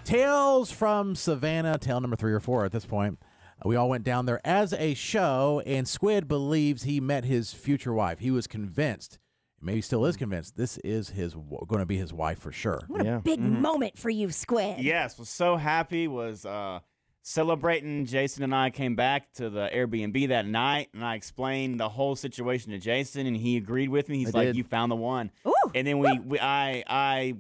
Tales from Savannah, tale number 3 or 4 at this point. We all went down there as a show, and Squid believes he met his future wife. He was convinced, maybe still is convinced, this is going to be his wife for sure. What a big moment for you, Squid. Yes, was so happy, was celebrating. Jason and I came back to the Airbnb that night, and I explained the whole situation to Jason, and he agreed with me. He's like, you found the one. Ooh. And then I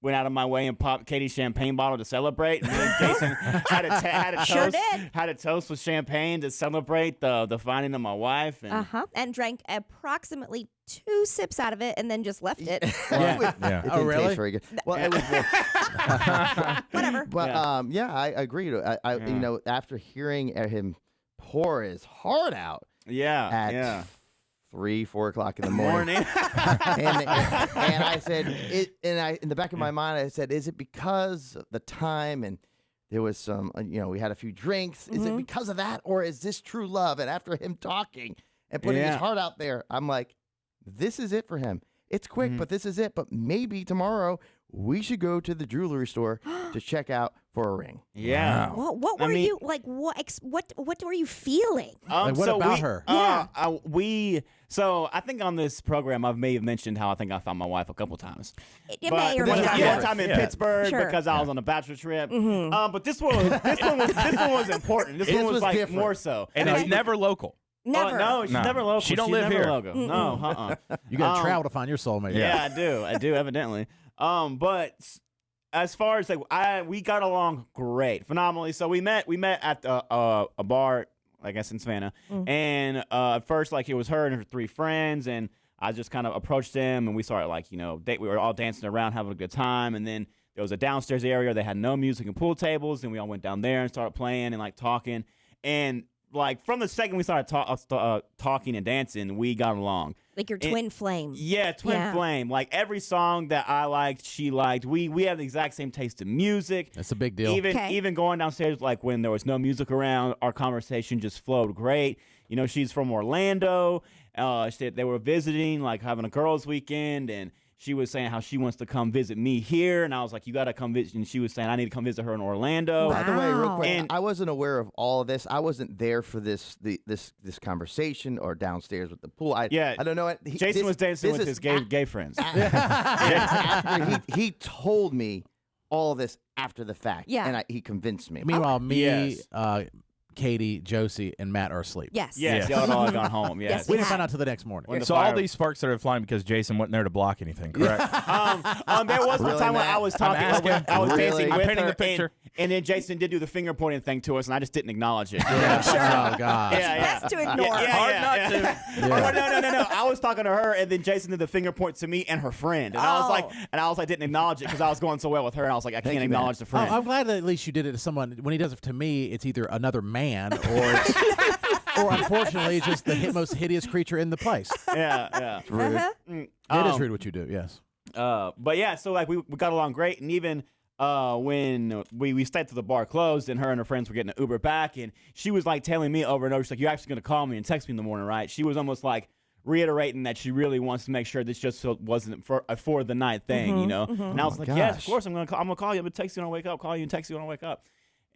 went out of my way and popped Katie's champagne bottle to celebrate. And then Jason had a toast with champagne to celebrate the finding of my wife. And drank approximately 2 sips out of it and then just left it. It didn't really? taste very good. Well, it was Whatever. But I agree. After hearing him pour his heart out at 3, 4 o'clock in the morning. and I said, in the back of my mind, I said, is it because of the time and there was some, we had a few drinks. Is it because of that, or is this true love? And after him talking and putting his heart out there, I'm like, this is it for him. It's quick, but this is it. But maybe tomorrow we should go to the jewelry store to check out for a ring. Yeah. Well, what were you like? What were you feeling? What about her? So I think on this program I may have mentioned how I think I found my wife a couple times. It may or may not. One time in Pittsburgh because I was on a bachelor trip. But this one was important. This one was like different. More so, and it's never local. Never. No, she's never local. She don't live here. Local. No, You got to travel to find your soulmate. Yeah, I do, evidently. But as far as we got along great, phenomenally. So we met at a bar, I guess in Savannah, and at first it was her and her 3 friends, and I just kind of approached them, and we started we were all dancing around, having a good time, and then there was a downstairs area. They had no music and pool tables, and we all went down there and started playing and talking, and from the second we started talking and dancing, we got along. Like your twin flame. Yeah, twin flame. Like every song that I liked, she liked. We have the exact same taste in music. That's a big deal. Even going downstairs, when there was no music around, our conversation just flowed great. She's from Orlando. They were visiting, having a girls' weekend, and she was saying how she wants to come visit me here, and I was like, you got to come visit. And she was saying, I need to come visit her in Orlando. By the way, real quick, I wasn't aware of all of this. I wasn't there for this conversation or downstairs with the pool. I don't know. Jason was dancing with his gay friends. After he told me all of this after the fact, and he convinced me. Meanwhile, Katie, Josie, and Matt are asleep. Yes. Y'all all gone home. Yes. We didn't find out till the next morning. So all these sparks started flying because Jason wasn't there to block anything, correct? There was one time when I was talking, I was dancing with painting her, the picture. and then Jason did do the finger pointing thing to us, and I just didn't acknowledge it. Oh, God. Best to ignore. Hard not to. No. I was talking to her, and then Jason did the finger point to me and her friend, and I was like, didn't acknowledge it because I was going so well with her, and I was like, I can't acknowledge the friend. I'm glad that at least you did it to someone. When he does it to me, it's either another man or unfortunately, it's just the most hideous creature in the place. Yeah. It's rude. It is rude what you do, yes. But yeah, so we got along great, and even when we stayed till the bar closed, and her and her friends were getting an Uber back, and she was telling me over and over, she's like, you're actually going to call me and text me in the morning, right? She was almost reiterating that she really wants to make sure this just wasn't for the night thing, And I was yes, of course I'm gonna call you. I'm gonna text you when I wake up. Call you and text you when I wake up.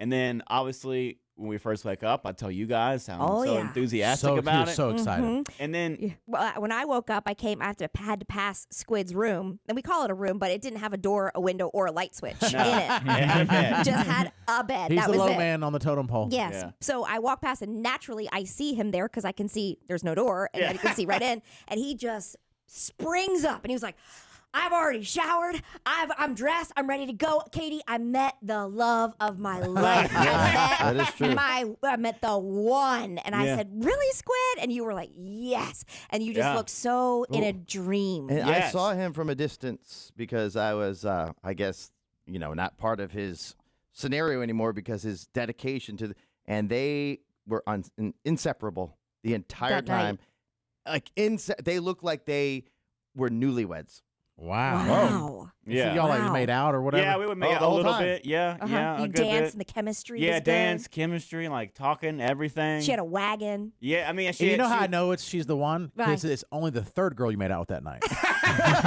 And then obviously when we first wake up, I tell you guys how I'm so enthusiastic about it. So excited. And then when I woke up, I had to pass Squid's room, and we call it a room, but it didn't have a door, a window, or a light switch in it. had a bed. Just had a bed. He's that the was low it. man on the totem pole. Yes. Yeah. So I walk past, and naturally I see him there because I can see there's no door, and I can see right in. And he just springs up, and he was like, I've already showered. I'm dressed. I'm ready to go. Katie, I met the love of my life. That is true. I met the one. And I said, really, Squid? And you were like, yes. And you just looked so in a dream. And I saw him from a distance because I was, I guess, not part of his scenario anymore because his dedication to and they were inseparable the entire time. They looked like they were newlyweds. Wow. Wow. Yeah. So y'all Wow. like made out or whatever? Yeah, we would make the a whole little time. bit. Yeah, yeah. You a good dance bit. and the chemistry. Yeah, was dance, Good. chemistry, like talking, everything. She had a wagon. Yeah, I mean, And she. you know she, how I know she's the one? Why? Because it's only the third girl you made out with that night.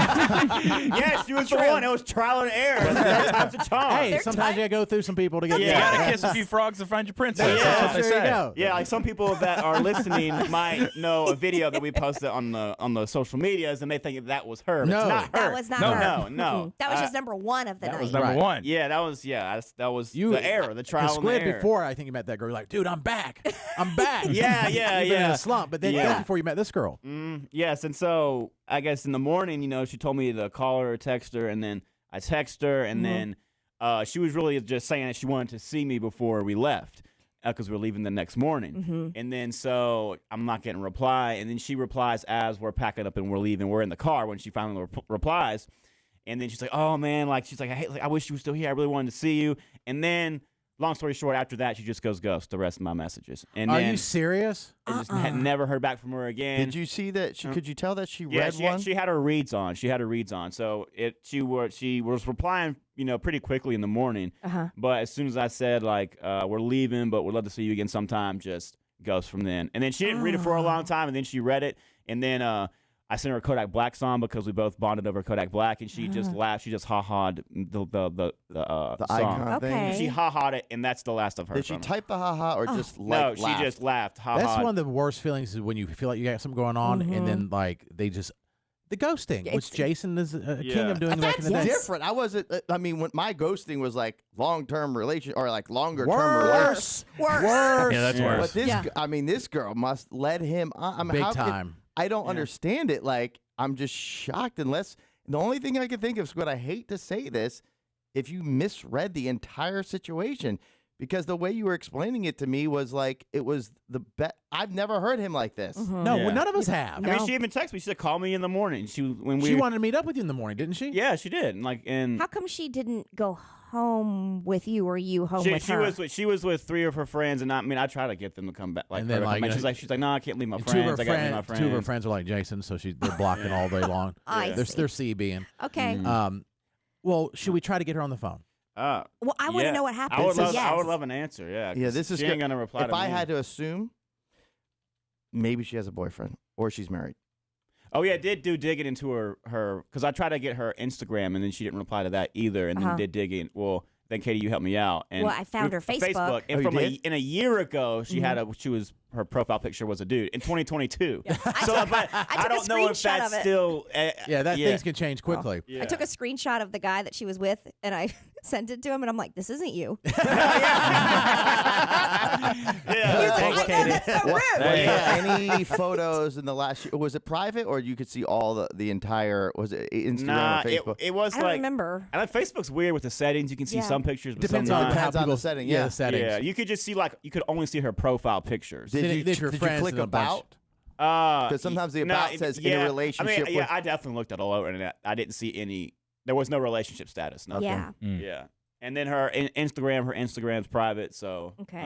Yeah, she was the one. It was trial and error. Times a charm. Hey, sometimes you gotta go through some people to get Yeah. You Yeah. gotta kiss a few frogs to find your princess. Yeah, That's what they there you say. go. Yeah, like some people that are listening might know a video that we posted on the social medias, and they think that was her. But No. it's not her. That was not No. her. No, no. Mm-mm. That was just number one of the That night. was number Right. one. Yeah, that was You the error, the trial and the Squid, error. before I think you met that girl, you're like, dude, I'm back. I'm back. Yeah, You've been in yeah. a slump. But then Yeah. that's before you met this girl. Yes, and so I guess in the morning, she told me to call her or text her, and then I text her, and then she was really just saying that she wanted to see me before we left because we were leaving the next morning. And then so I'm not getting a reply, and then she replies as we're packing up and we're leaving. We're in the car when she finally replies, and then she's like, "Oh man, she's like, I wish you were still here. I really wanted to see you." And then, long story short, after that, she just goes ghost the rest of my messages. And Are then you serious? I just had never heard back from her again. Did you see that? Could you tell that she Yeah, read one? she had her reads on. So she was replying, pretty quickly in the morning. But as soon as I said we're leaving, but we'd love to see you again sometime, just goes from then. And then she didn't read it for a long time, and then she read it, and then I sent her a Kodak Black song because we both bonded over Kodak Black, and she just laughed. She just ha-ha'd the song. icon Okay. thing. She ha-ha'd it, and that's the last of her. Did she from her. type the haha or just No, laughed? she just laughed. Ha-ha. That's one of the worst feelings is when you feel like you got something going on and then they just the ghosting, which Jason is a king of doing back in the day. different. I wasn't. I mean, when my ghosting was like long-term relation or like longer-term Worse. Worse. Yeah, that's Yeah. worse. But this, Yeah. I mean, this girl must let him. I mean, Big how could- time. I don't understand it. Like, I'm just shocked. Unless the only thing I can think of is what I hate to say this, if you misread the entire situation, because the way you were explaining it to me was like it was the best. I've never heard him like this. No, Yeah. none of us have. I mean, she even texted me. She said, "Call me in the morning." She wanted to meet up with you in the morning, didn't she? Yeah, she did. And How come she didn't go home with you or you home with she her? was with three of her friends, and I tried to get them to come back. And then, her to come like, back. you know, she's like, no, I can't leave my And friends. I got to leave my friends. two of her friends are like Jason, so they're blocking all day long. I They're see. CBing. Okay. Well, should we try to get her on the phone? Well, I want to yeah. know what happened. I would so love. yes. I would love an answer. Yeah. Yeah, 'cause this is she ain't gonna reply If to I me. had to assume, maybe she has a boyfriend or she's married. Oh yeah, did dig it into her because I tried to get her Instagram, and then she didn't reply to that either, and then did dig in. Well, then Katie, you helped me out. And Well, I found her Facebook. and Oh, from you did? a year ago, her profile picture was a dude in 2022. So, but I took a don't know if screenshot that's of it. still. Things can change quickly. Yeah. I took a screenshot of the guy that she was with, and I sent it to him, and I'm like, "This isn't you." Yeah. He's like, "I know, that's so rude." Any photos in the last year? Was it private or you could see all the entire? Was it Instagram Nah, or Facebook? it was I don't like. remember. And Facebook's weird with the settings. You can see Yeah. some pictures, but Depends some on not. how Depends on people the setting, Yeah, yeah. the settings. Yeah, you could just see you could only see her profile pictures. Did you if you're did friends you click and a bunch- about? Because sometimes the about says in a relationship with- I definitely looked at all over, and I didn't see any. There was no relationship status. Nothing. Yeah. Yeah. And then her Instagram's private, so Okay.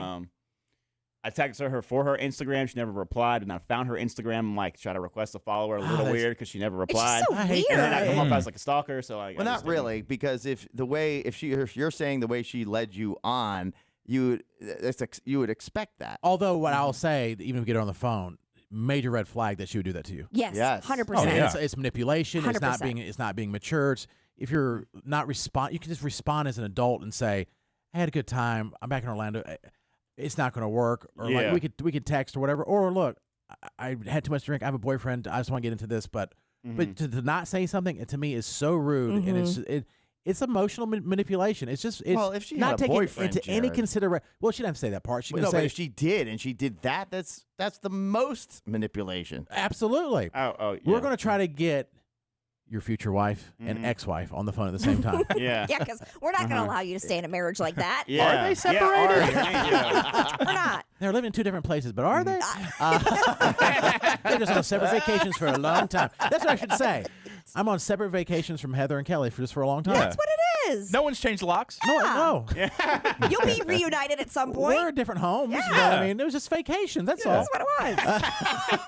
I texted her for her Instagram. She never replied, and I found her Instagram. I'm like, try to request a follower. A little that's- weird because she never It's replied. just so I hate weird. and then I come that. off as like a stalker. So like, Well, not really, because if you're saying the way she led you on, you would expect that. Although, what I'll say, even if we get her on the phone, major red flag that she would do that to you. Yes, Yes. 100%. Oh, yeah. It's manipulation. 100%. It's not being mature. If you're not you can just respond as an adult and say, "I had a good time. I'm back in Orlando. It's not going to work." Or Yeah. like we could text or whatever. Or look, I had too much to drink. I have a boyfriend. I just want to get into this. But to not say something, to me, is so rude, and it's emotional manipulation. It's just Well, if she not had a taking boyfriend, into any Jared. consideration. Well, she didn't have to say that part. She Well, can no, say but if she did and she did that, that's the most manipulation. absolutely. Oh, We're going to try to get your future wife and ex-wife on the phone at the same time. Yeah. Yeah, because we're not going to allow you to stay in a marriage like that. Yeah. Are they separated? Yeah, We're not. They're living in two different places, but are they? They're just on separate vacations for a long time. That's what I should say. I'm on separate vacations from Heather and Kelly just for a long time. That's what it is. No one's changed locks. No. You'll be reunited at some point. We're at different homes. But, I mean, it was just vacation. That's all. That's what it was.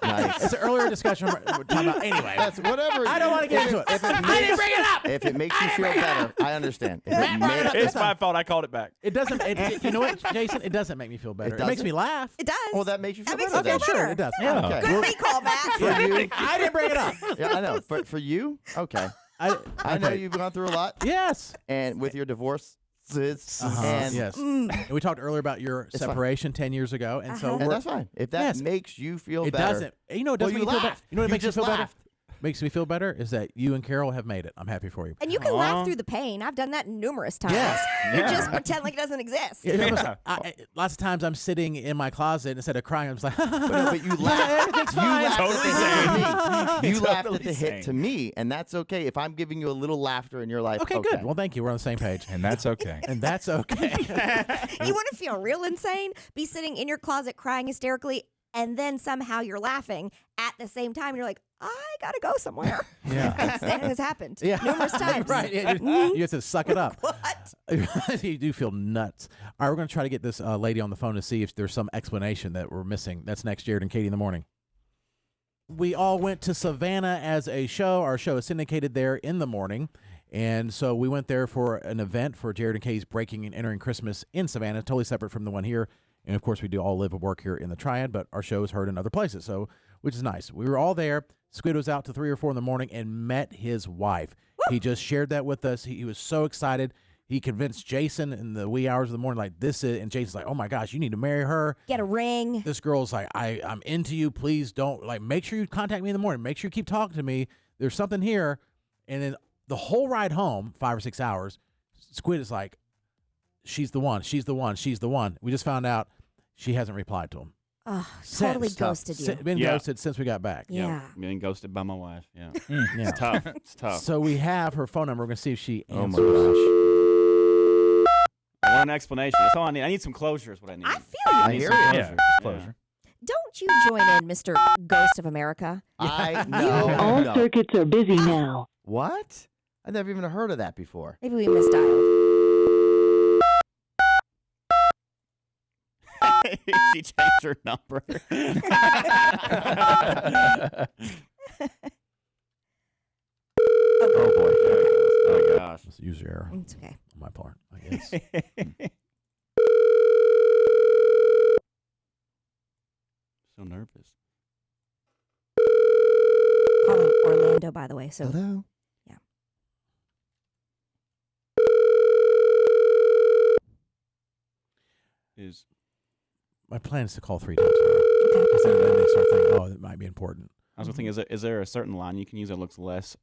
Nice. It's an earlier discussion we're talking about. Anyway. That's whatever. I don't want to get into it. I didn't bring it up. If it makes you feel better, I understand. If it brought it up. It's my fault. I called it back. It doesn't. You know what, Jason? It doesn't make me feel better. It makes doesn't? me laugh. It does. Well, that makes you feel That makes better. you then. feel Sure, better. it does. Yeah. Okay. Good recall, Matt. For you, I didn't bring it up. yeah, I know. But for you, okay. I know you've gone through a lot, Yes. and with your divorce, and Yes. And we talked earlier about your fine. separation 10 years ago, and so and that's fine. If that Yes. makes you feel it better, doesn't. You know, it doesn't Well, make you me feel better. laughed. You know what You makes me just feel better? laughed. Makes me feel better is that you and Carol have made it. I'm happy for you. And you can laugh through the pain. I've done that numerous times. Yes. You Yeah. just pretend like it doesn't exist. Lots of times I'm sitting in my closet instead of crying. I'm just like, but you laughed. everything's You fine. laughed Totally at the hit to me. You laughed at Totally the hit sane. to me, and that's okay. If I'm giving you a little laughter in your life, Okay, good. Well, thank you. We're on the same page. And that's okay. And that's okay. You want to feel real insane? Be sitting in your closet crying hysterically, and then somehow you're laughing at the same time. You're like, I gotta go somewhere. Yeah. That has happened Yeah. numerous times. Right. Yeah, you have to suck it up. What? You do feel nuts. All right, we're going to try to get this lady on the phone to see if there's some explanation that we're missing. That's next, Jared and Katie in the morning. We all went to Savannah as a show. Our show is syndicated there in the morning. And so we went there for an event for Jared and Katie's Breaking and Entering Christmas in Savannah, totally separate from the one here. And, of course, we do all live and work here in the Triad, but our show is heard in other places, so which is nice. We were all there. Squid was out to 3 or 4 in the morning and met his wife. Woo! He just shared that with us. He was so excited. He convinced Jason in the wee hours of the morning, like, this is, and Jason's like, oh, my gosh, you need to marry her. Get a ring. This girl's like, I'm into you. Please don't, like, make sure you contact me in the morning. Make sure you keep talking to me. There's something here. And then the whole ride home, 5 or 6 hours, Squid is like, she's the one. She's the one. She's the one. We just found out she hasn't replied to him. Oh, totally Since. ghosted you. Been ghosted since we got back. Yeah. Being ghosted by my wife. Yeah. Yeah. It's tough. It's tough. So we have her phone number. We're going to see if she Oh answers. my gosh. I want an explanation. That's all I need. I need some closure is what I need. I feel you. I need hear some you. closure. Yeah, just closure. Don't you join in, Mr. Ghost of America? I All know. circuits are busy now. What? I've never even heard of that before. Maybe we misdialed. She changed her number. Oh boy. Oh my gosh. It's a user error It's okay. on my part, I guess. So nervous. Calling Orlando, by the way. So Hello. Is My plan is to call 3 times. Because then they start thinking, oh, it might be important. I was thinking, is there a certain line you can use that looks less?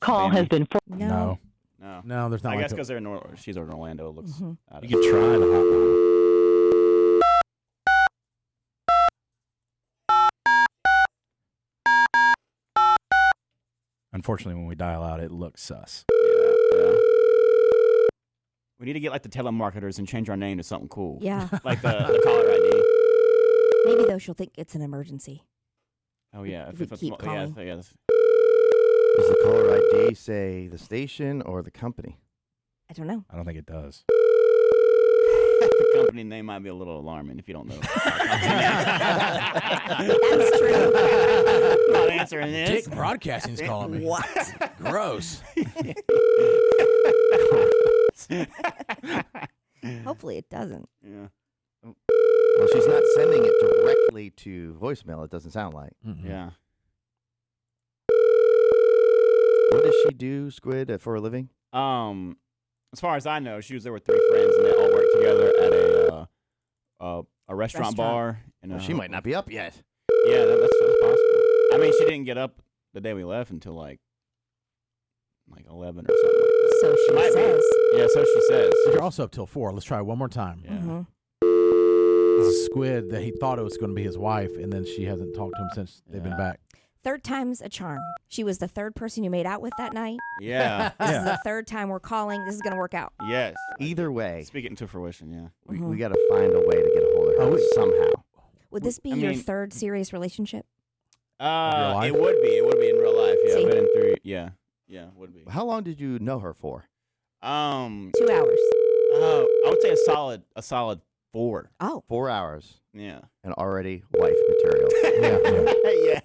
Call has been no. No. No, there's not I like guess the- because they're in she's in Orlando. It looks. Mhm. Out You of could try the hotline. Unfortunately, when we dial out, it looks sus. Yeah. We need to get like the telemarketers and change our name to something cool. Yeah. Like the caller ID. Maybe though she'll think it's an emergency. Oh yeah. If we keep calling. Yeah. Does the caller ID say the station or the company? I don't know. I don't think it does. The company name might be a little alarming if you don't know. That's true. Not answering this. Dick Broadcasting's calling me. What? Gross. Hopefully it doesn't. Yeah. Well, she's not sending it directly to voicemail. It doesn't sound like. Mm-mm. Yeah. What does she do, Squid, for a living? As far as I know, she was there with 3 friends, and they all worked together at a restaurant bar. Well, she might not be up yet. Yeah, that's possible. I mean, she didn't get up the day we left until like 11 or something. Like that. So she Might be. says. Yeah, so she says. But you're also up till 4. Let's try it one more time. Yeah. Mhm. This is Squid that he thought it was going to be his wife, and then she hasn't talked to him since they've been Yeah. back. Third time's a charm. She was the third person you made out with that night. Yeah. This is Yeah. the third time we're calling. This is going to work out. Yes. Either way, Speak it into fruition. Yeah. we got to find a way to get a hold of her somehow. Would this be I your mean- third serious relationship? life? It would be. It would be in real life. Yeah. See? Been in 3. Yeah. Yeah. Would be. How long did you know her for? 2 hours. I would say a solid 4. Oh, 4 hours Yeah. and already wife material. Yes.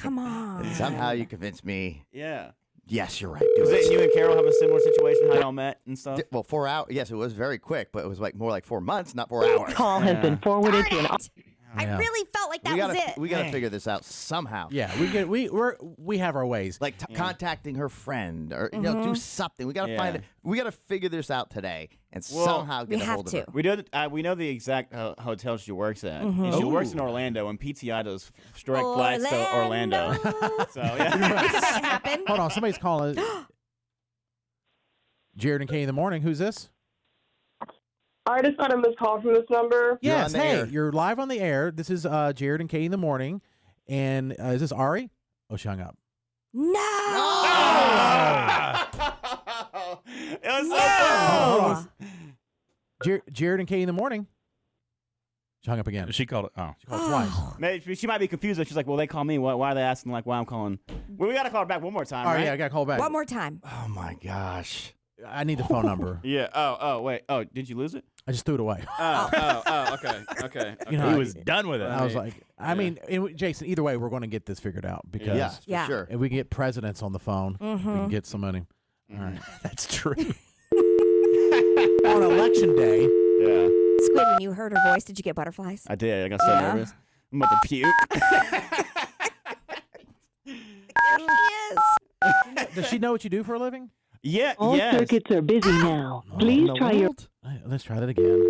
come on. And somehow you convinced me. Yeah. Yes, you're right. Do Was it. it you and Carol have a similar situation? How y'all met and stuff? Well, 4 hours. Yes, it was very quick, but it was like more like 4 months, not 4 hours. Call has been forwarded to an. I really felt like that was it. We gotta figure this out somehow. Yeah, we have our ways. Like contacting her friend or do something. We gotta find it. We gotta figure this out today and somehow get a hold of her. We know the exact hotel she works at. And she works in Orlando, and PTI does direct flights to Orlando. So yeah, that happened. Hold on, somebody's calling. Jared and Katie in the morning. Who's this? I just got a missed call from this number. Yes, You're on the hey, air. you're live on the air. This is Jared and Katie in the morning. And is this Ari? Oh, she hung up. No. It was so Hold close. on. Jared and Katie in the morning. She hung up again. She called it. Oh. She called twice. Maybe she might be confused. She's like, "Well, they call me. Why are they asking like why I'm calling?" Well, we gotta call her back one more time, All right, right? yeah, I got to call back. One more time. Oh my gosh. I need the phone number. Yeah. Oh, wait. Oh, did you lose it? I just threw it away. Okay. You know, He was done with it. I was like, I mean, Jason, either way, we're going to get this figured out because Yeah, for Yeah. sure. if we can get presidents on the phone, we can get some money. All right. That's true. On election day, Yeah, Squid, when you heard her voice, did you get butterflies? I did. I got so Yeah. nervous. I'm about to puke. There she is. does she know what you do for a living? Yeah. All Yes. circuits are busy now. Please In the try your. world? Hey, let's try that again.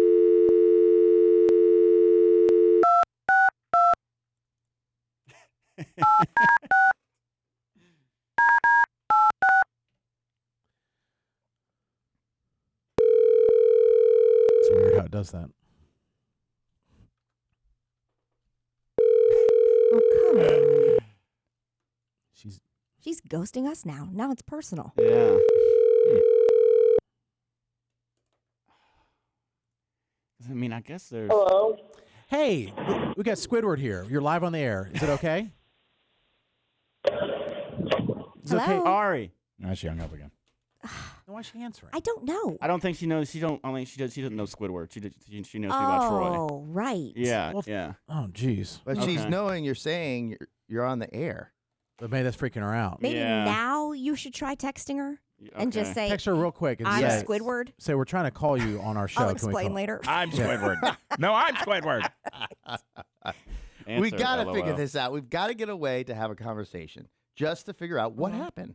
It's weird how it does that. Oh, come on. She's She's ghosting us now. Now it's personal. Yeah. I mean, I guess there's. Hello. hey, we got Squidward here. You're live on the air. Is it okay? Is it okay? Hello? Ari. Now she hung up again. Why is she answering? I don't know. I don't think she knows. She doesn't know Squidward. She knows about Troy. Oh, right. Yeah. Well, Yeah. Oh, jeez. But she's Okay. knowing you're saying you're on the air. But maybe that's freaking her out. Maybe Yeah. now you should try texting her and just say, Text her real quick and I'm say, Squidward. we're trying to call you on our show. I'll Can we explain call? later. I'm Squidward. No, I'm Squidward. We Answer, gotta LOL. figure this out. We've got to get a way to have a conversation just to figure out what happened.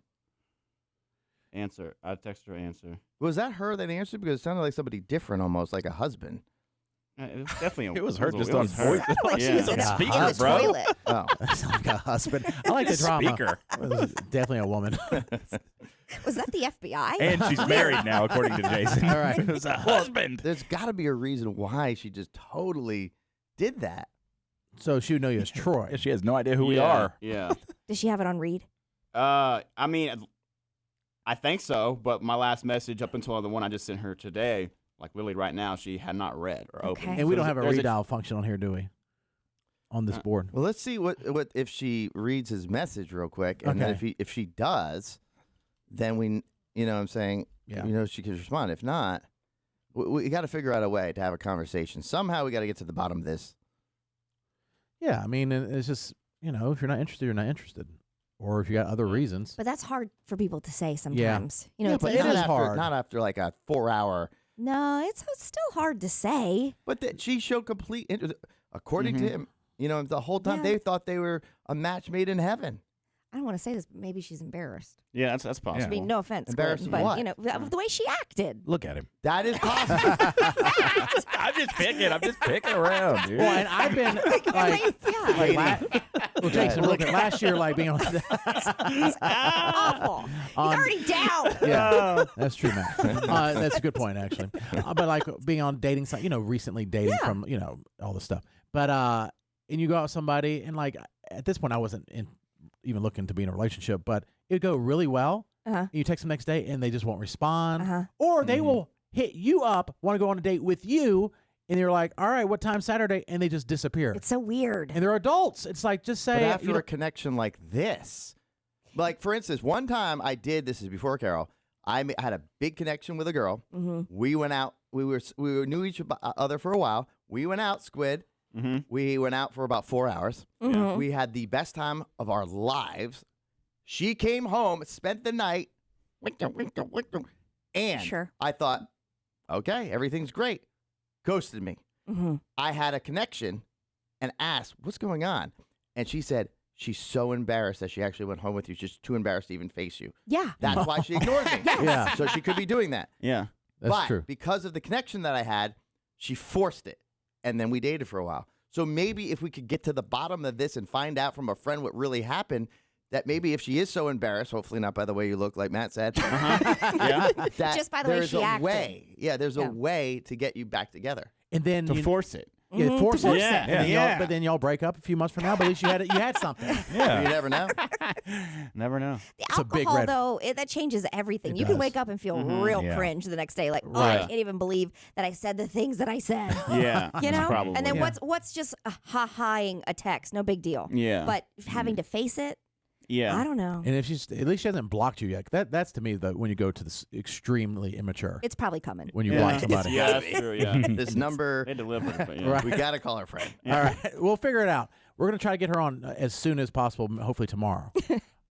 Answer. I text her. Answer. Was that her that answered? Because it sounded like somebody different, almost like a husband. It was definitely. It was her just it on was her. voice. Sounded like she Yeah. was in, Speaker, in the bro. toilet. Oh, That sounds like a husband. I like the drama. Speaker. It was definitely a woman. Was that the FBI? And she's married now, according to Jason. All right. It was a husband. there's got to be a reason why she just totally did that. So she would know you as Troy. She has no idea who we Yeah, are. Yeah. Does she have it on read? I mean, I think so. But my last message up until the one I just sent her today, like literally right now, she had not read or Okay. opened. And we So don't have a there's redial function on here, do we? On this board. Well, let's see what if she reads his message real quick, and then Okay. if she does, then we you know what I'm saying Yeah. she can respond. If not, we got to figure out a way to have a conversation. Somehow we got to get to the bottom of this. Yeah, I mean, it's just, if you're not interested, you're not interested. Or if you got other reasons. But that's hard for people to say sometimes. Yeah, It's but easy. it is not after, hard. Not after like a 4-hour. No, it's still hard to say. But that she showed complete interest. According to him, the whole time Yeah. they thought they were a match made in heaven. I don't want to say this, but maybe she's embarrassed. Yeah, that's possible. I mean, no offense, Embarrassed Glenn, of but what? the way she acted. Look at him. That is possible. I'm just picking around, dude. Well, and I've been well, Jason, look at last year, like being on. Awful. He's already down. Yeah, that's true, man. That's a good point, actually. But like being on dating site, recently dating from, all this stuff. But and you go out with somebody, and like at this point, I wasn't even looking to be in a relationship, but it'd go really well. Uh-huh. You text them next day, and they just won't respond, Uh-huh. or they will hit you up, want to go on a date with you, and you're like, "All right, what time Saturday?" And they just disappear. It's so weird. And they're adults. It's like just But say after a connection like this, like for instance, one time I did, this is before Carol, had a big connection with a girl. Mm-hmm. We went out. We knew each other for a while. We went out, Squid. Mm-hmm. We went out for about 4 hours. Mm-hmm. We had the best time of our lives. She came home, spent the night, and Sure. I thought, okay, everything's great. Ghosted me. Mm-hmm. I had a connection and asked, what's going on? And she said, she's so embarrassed that she actually went home with you. She's too embarrassed to even face you. Yeah. That's why she ignored me. Yeah. So she could be doing that. Yeah. That's but true. because of the connection that I had, she forced it. And then we dated for a while. So maybe if we could get to the bottom of this and find out from a friend what really happened, that maybe if she is so embarrassed, hopefully not by the way you look, like Matt said, Yeah. that Just by the way there's she a acted. way. Yeah, there's a way to get you back together. And then To force it. Yeah, Mhm, force to it. force it. And then Yeah. y'all, but then y'all break up a few months from now. But at least you had something. You never know. Never know. The It's a big alcohol, red- though, that changes everything. It You can does. wake up and feel Mhm. real Yeah. cringe the next day. Like, oh, Right. I can't even believe that I said the things that I said. Yeah. You know? Probably. And then Yeah. what's just ha-haing a text? No big deal. Yeah. But having to face it, yeah. I don't know. And if she's at least she hasn't blocked you yet. That's to me when you go to this extremely immature. It's probably coming. When you Yeah. block somebody. Yeah, that's true. Yeah. This number, They deliver, but yeah. Right. we got to call our friend. All right, we'll figure it out. We're gonna try to get her on as soon as possible. Hopefully tomorrow.